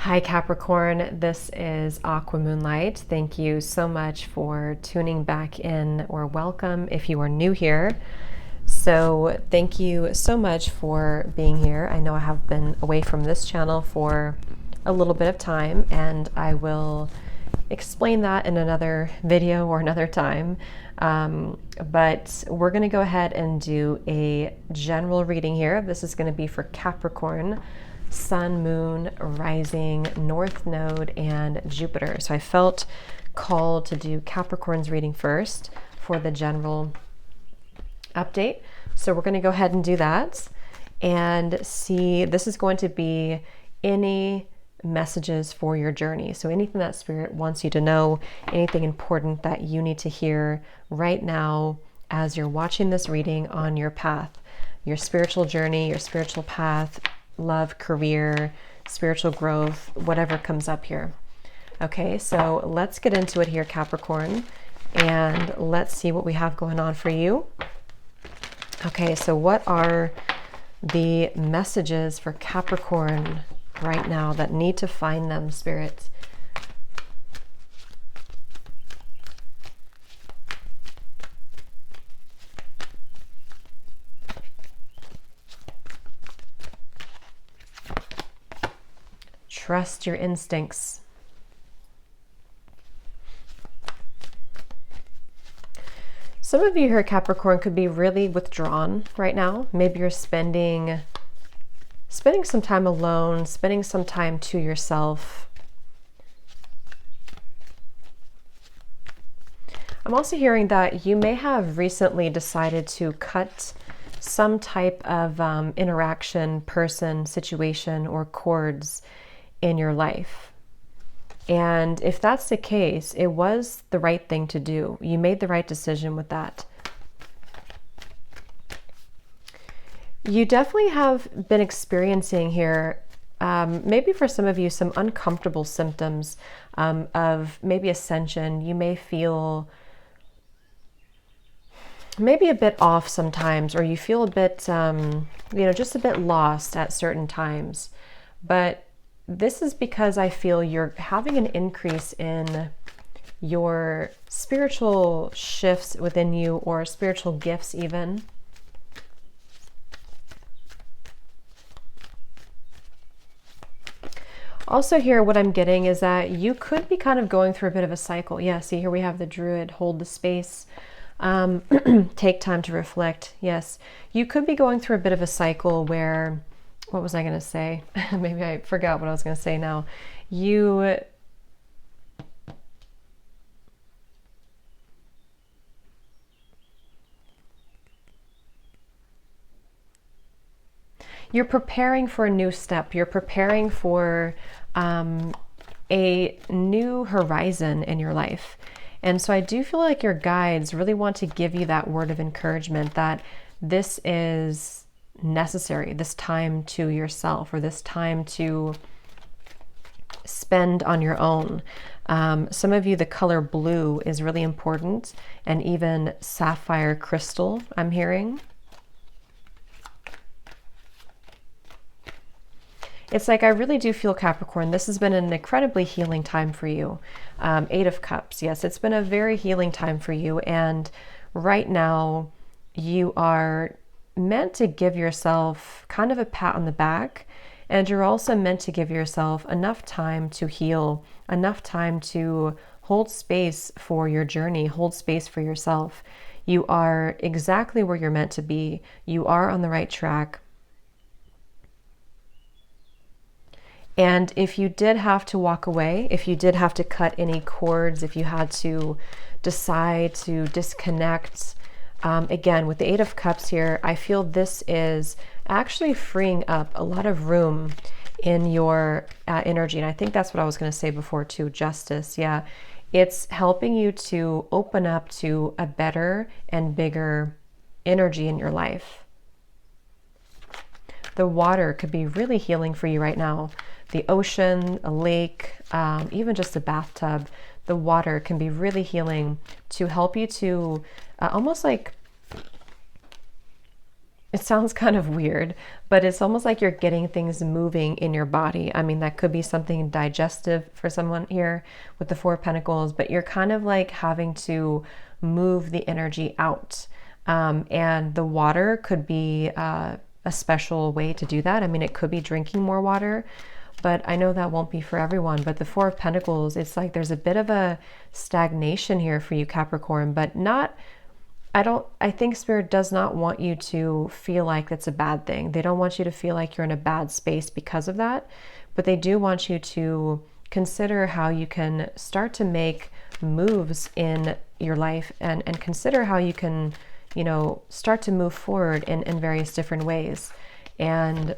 Hi Capricorn, this is Aqua Moonlight. Thank you so much for tuning back in, or welcome if you are new here. So thank you so much for being here. I know I have been away from this channel for a little bit of time, and I will explain that in another video or another time. But we're going to go ahead and do a general reading here. This is going to be for Capricorn, Sun, Moon, Rising, North Node, and Jupiter. So I felt called to do Capricorn's reading first for the general update. So we're going to go ahead and do that and see. This is going to be any messages for your journey. So anything that Spirit wants you to know, anything important that you need to hear right now as you're watching this reading on your path, your spiritual journey, your spiritual path, love, career, spiritual growth, whatever comes up here. Okay, so let's get into it here, Capricorn, and let's see what we have going on for you. Okay, so what are the messages for Capricorn right now that need to find them, Spirit? Trust your instincts. Some of you here, Capricorn, could be really withdrawn right now. Maybe you're spending some time alone, spending some time to yourself. I'm also hearing that you may have recently decided to cut some type of interaction, person, situation, or cords in your life. And if that's the case, it was the right thing to do. You made the right decision with that. You definitely have been experiencing here, maybe for some of you, some uncomfortable symptoms of maybe ascension. You may feel maybe a bit off sometimes, or you feel a bit, just a bit lost at certain times. But this is because I feel you're having an increase in your spiritual shifts within you, or spiritual gifts even. Also here, what I'm getting is that you could be kind of going through a bit of a cycle. Yeah, see here we have the Druid, hold the space, take time to reflect. Yes, you could be going through a bit of a cycle where, what was I going to say? Maybe I forgot what I was going to say now. You're preparing for a new step. You're preparing for a new horizon in your life. And so I do feel like your guides really want to give you that word of encouragement that this is necessary, this time to yourself, or this time to spend on your own. Some of you, the color blue is really important, and even sapphire crystal, I'm hearing. It's like, I really do feel, Capricorn, this has been an incredibly healing time for you. 8 of Cups. Yes, it's been a very healing time for you. And right now you are meant to give yourself kind of a pat on the back. And you're also meant to give yourself enough time to heal, enough time to hold space for your journey, hold space for yourself. You are exactly where you're meant to be. You are on the right track. And if you did have to walk away, if you did have to cut any cords, if you had to decide to disconnect, again, with the 8 of Cups here, I feel this is actually freeing up a lot of room in your energy. And I think that's what I was going to say before too, justice. Yeah, it's helping you to open up to a better and bigger energy in your life. The water could be really healing for you right now. The ocean, a lake, even just a bathtub, the water can be really healing to help you to almost like it sounds kind of weird, but it's almost like you're getting things moving in your body. I mean, that could be something digestive for someone here with the Four of Pentacles, but you're kind of like having to move the energy out. And the water could be a special way to do that. I mean, it could be drinking more water, but I know that won't be for everyone. But the Four of Pentacles, it's like there's a bit of a stagnation here for you, Capricorn, but not, I think Spirit does not want you to feel like that's a bad thing. They don't want you to feel like you're in a bad space because of that, but they do want you to consider how you can start to make moves in your life and consider how you can, you know, start to move forward in various different ways. And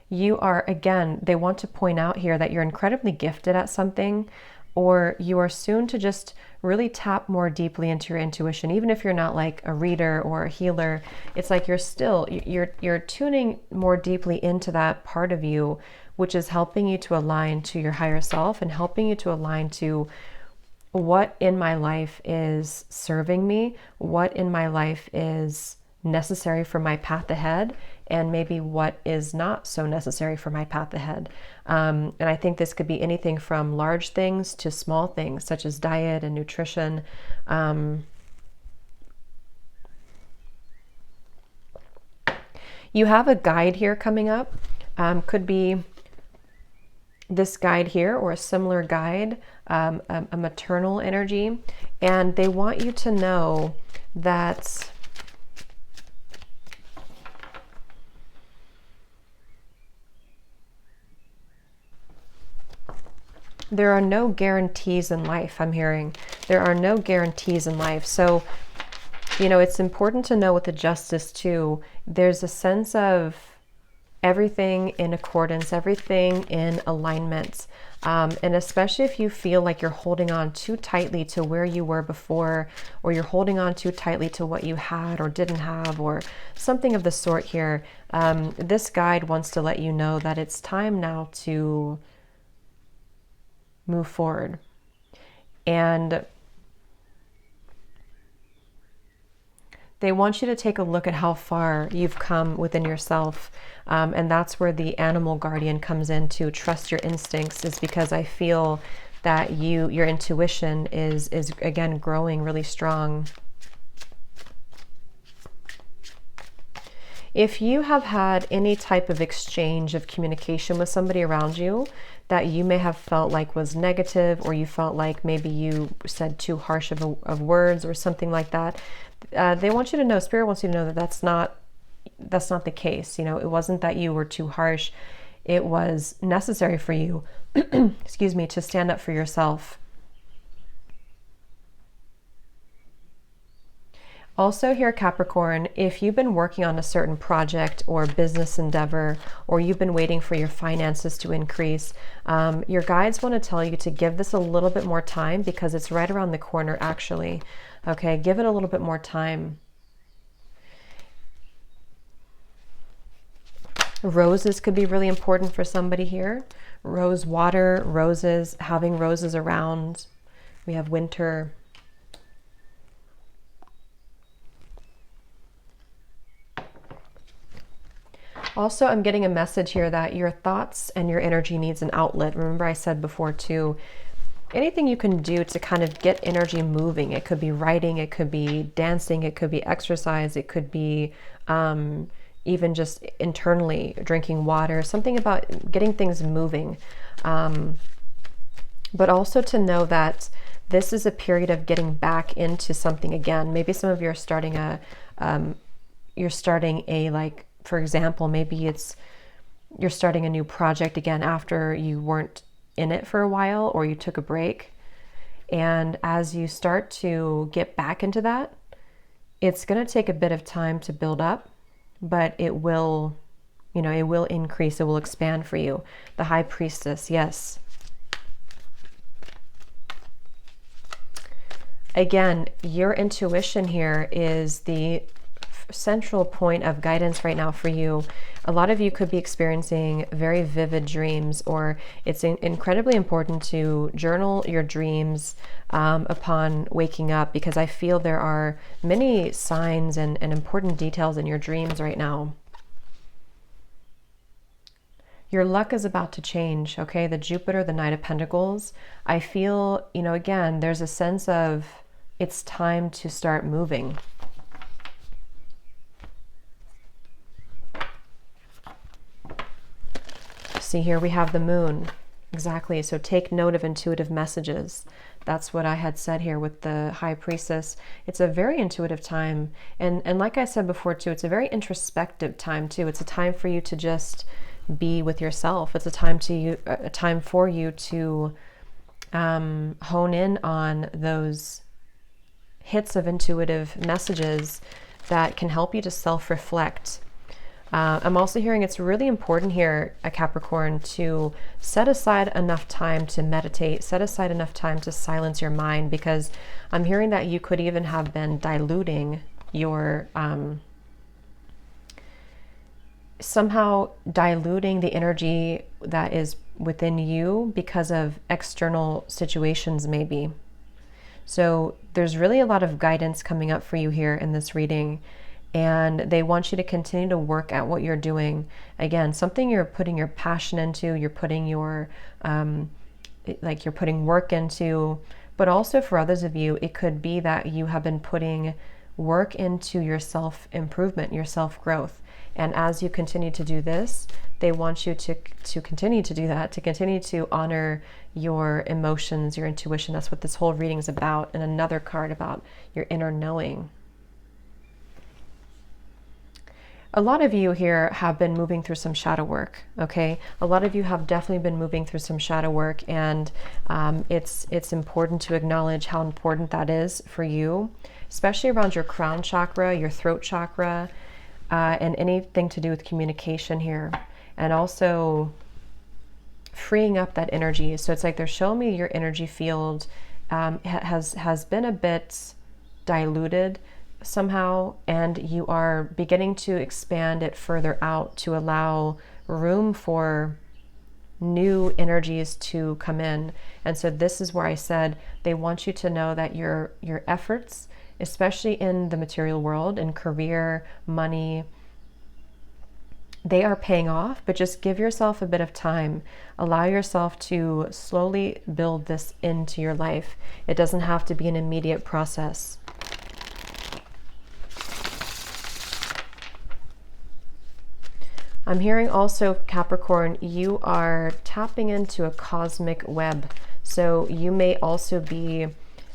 you are, again, they want to point out here that you're incredibly gifted at something, or you are soon to just really tap more deeply into your intuition. Even if you're not like a reader or a healer, it's like you're tuning more deeply into that part of you, which is helping you to align to your higher self and helping you to align to what in my life is serving me, what in my life is necessary for my path ahead, and maybe what is not so necessary for my path ahead. And I think this could be anything from large things to small things, such as diet and nutrition. You have a guide here coming up. Could be this guide here or a similar guide, a maternal energy. And they want you to know that there are no guarantees in life. I'm hearing there are no guarantees in life. So, you know, it's important to know with the Justice too, there's a sense of everything in accordance, everything in alignment. And especially if you feel like you're holding on too tightly to where you were before, or you're holding on too tightly to what you had or didn't have, or something of the sort here, this guide wants to let you know that it's time now to move forward. And they want you to take a look at how far you've come within yourself. And that's where the animal guardian comes in, to trust your instincts, is because I feel that your intuition is again growing really strong. If you have had any type of exchange of communication with somebody around you that you may have felt like was negative, or you felt like maybe you said too harsh of words or something like that, they want you to know, Spirit wants you to know that that's not the case. You know, it wasn't that you were too harsh. It was necessary for you, excuse me, to stand up for yourself. Also here, Capricorn, if you've been working on a certain project or business endeavor, or you've been waiting for your finances to increase, your guides want to tell you to give this a little bit more time, because it's right around the corner, actually. Okay, give it a little bit more time. Roses could be really important for somebody here. Rose water, roses, having roses around. We have winter. Also, I'm getting a message here that your thoughts and your energy needs an outlet. Remember, I said before too, anything you can do to kind of get energy moving. It could be writing, it could be dancing, it could be exercise, it could be even just internally drinking water, something about getting things moving. But also to know that this is a period of getting back into something again. Maybe some of you are starting like, for example, maybe you're starting a new project again after you weren't in it for a while, or you took a break. And as you start to get back into that, it's going to take a bit of time to build up, but it will, you know, it will increase, it will expand for you. The High Priestess, yes. Again, your intuition here is the central point of guidance right now for you. A lot of you could be experiencing very vivid dreams, or it's incredibly important to journal your dreams upon waking up, because I feel there are many signs and important details in your dreams right now. Your luck is about to change, okay? The Jupiter, the Knight of Pentacles. I feel, you know, again, there's a sense of it's time to start moving. See, here we have the Moon. Exactly. So take note of intuitive messages. That's what I had said here with the High Priestess. It's a very intuitive time. And like I said before too, it's a very introspective time too. It's a time for you to just be with yourself. It's a time for you to hone in on those hits of intuitive messages that can help you to self-reflect. I'm also hearing it's really important here, a Capricorn, to set aside enough time to meditate, set aside enough time to silence your mind, because I'm hearing that you could even have been diluting your, somehow diluting the energy that is within you because of external situations maybe. So there's really a lot of guidance coming up for you here in this reading. And they want you to continue to work at what you're doing. Again, something you're putting your passion into, you're putting your, you're putting work into, but also for others of you, it could be that you have been putting work into your self-improvement, your self-growth. And as you continue to do this, they want you to continue to do that, to continue to honor your emotions, your intuition. That's what this whole reading is about. And another card about your inner knowing. A lot of you here have been moving through some shadow work, okay? A lot of you have definitely been moving through some shadow work, and it's important to acknowledge how important that is for you, especially around your crown chakra, your throat chakra, and anything to do with communication here, and also freeing up that energy. So it's like they're showing me your energy field has been a bit diluted somehow, and you are beginning to expand it further out to allow room for new energies to come in. And so this is where I said they want you to know that your efforts, especially in the material world, in career, money, they are paying off, but just give yourself a bit of time. Allow yourself to slowly build this into your life. It doesn't have to be an immediate process. I'm hearing also, Capricorn, you are tapping into a cosmic web. So you may also be,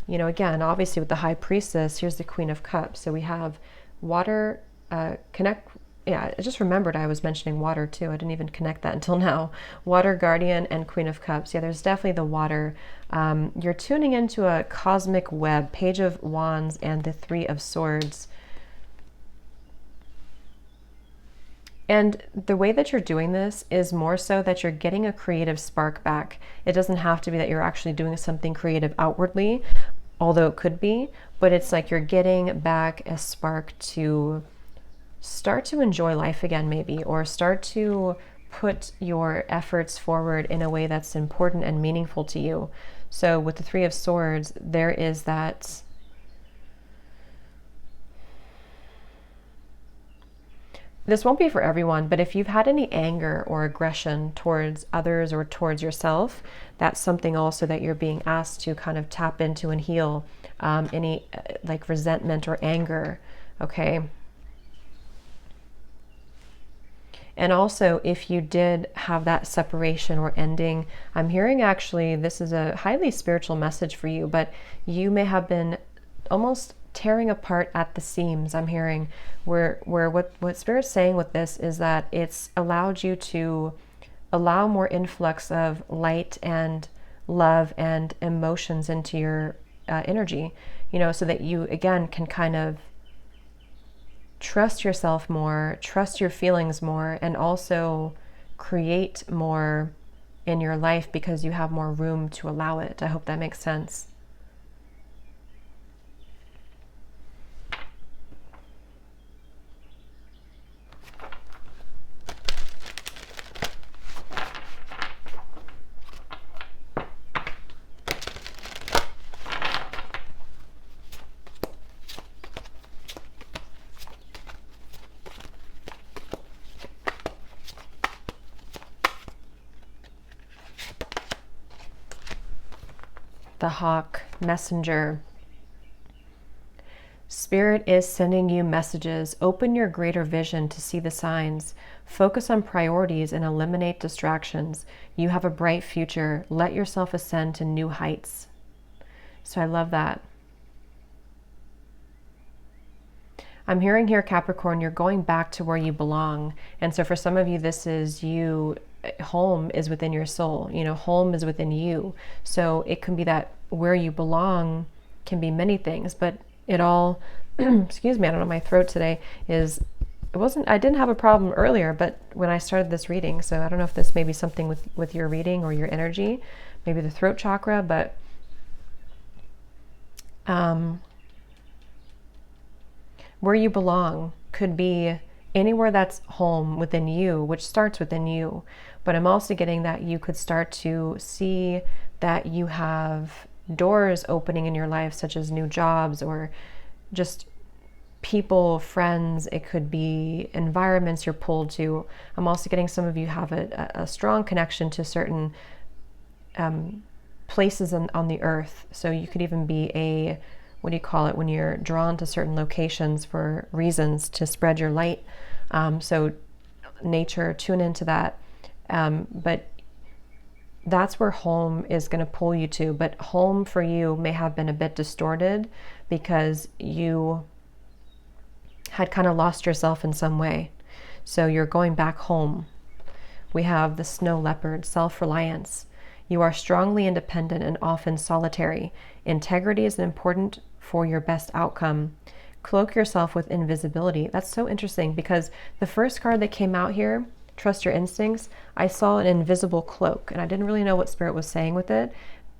you know, again, obviously with the High Priestess, here's the Queen of Cups. So we have water, yeah, I just remembered I was mentioning water too. I didn't even connect that until now. Water Guardian and Queen of Cups. Yeah, there's definitely the water. You're tuning into a cosmic web, Page of Wands and the Three of Swords. And the way that you're doing this is more so that you're getting a creative spark back. It doesn't have to be that you're actually doing something creative outwardly, although it could be, but it's like you're getting back a spark to start to enjoy life again maybe, or start to put your efforts forward in a way that's important and meaningful to you. So with the Three of Swords, there is that this won't be for everyone, but if you've had any anger or aggression towards others or towards yourself, that's something also that you're being asked to kind of tap into and heal, any like resentment or anger, okay? And also, if you did have that separation or ending, I'm hearing actually this is a highly spiritual message for you, but you may have been almost tearing apart at the seams. I'm hearing where what Spirit's saying with this is that it's allowed you to allow more influx of light and love and emotions into your energy, you know, so that you again can kind of trust yourself more, trust your feelings more, and also create more in your life because you have more room to allow it. I hope that makes sense. the hawk messenger. Spirit is sending you messages. Open your greater vision to see the signs. Focus on priorities and eliminate distractions. You have a bright future. Let yourself ascend to new heights. So I love that. I'm hearing here, Capricorn, you're going back to where you belong. And so for some of you, this is you, home is within your soul. You know, home is within you. So it can be that where you belong can be many things, but it all, excuse me, I don't know, my throat today is, I didn't have a problem earlier, but when I started this reading, so I don't know if this may be something with your reading or your energy, maybe the throat chakra, but where you belong could be anywhere that's home within you, which starts within you. But I'm also getting that you could start to see that you have doors opening in your life, such as new jobs or just people, friends. It could be environments you're pulled to. I'm also getting some of you have a strong connection to certain places on the earth. So you could even be what do you call it, when you're drawn to certain locations for reasons to spread your light. So nature, tune into that. But that's where home is going to pull you to. But home for you may have been a bit distorted because you had kind of lost yourself in some way. So you're going back home. We have the snow leopard, self-reliance. You are strongly independent and often solitary. Integrity is important for your best outcome. Cloak yourself with invisibility. That's so interesting because the first card that came out here, trust your instincts, I saw an invisible cloak and I didn't really know what Spirit was saying with it.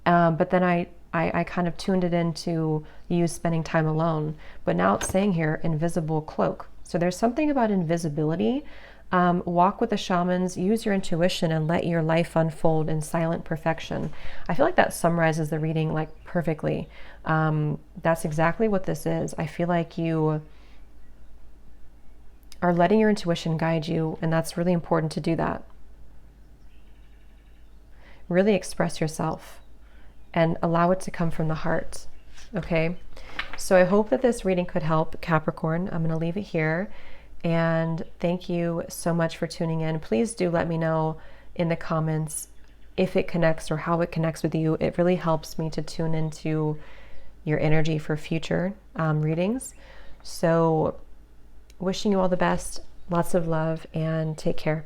But then I kind of tuned it into you spending time alone. But now it's saying here, invisible cloak. So there's something about invisibility. Walk with the shamans, use your intuition, and let your life unfold in silent perfection. I feel like that summarizes the reading like perfectly. That's exactly what this is. I feel like you are letting your intuition guide you, and that's really important to do that. Really express yourself and allow it to come from the heart. Okay? So I hope that this reading could help, Capricorn. I'm going to leave it here. And thank you so much for tuning in. Please do let me know in the comments if it connects or how it connects with you. It really helps me to tune into your energy for future readings. So wishing you all the best, lots of love, and take care.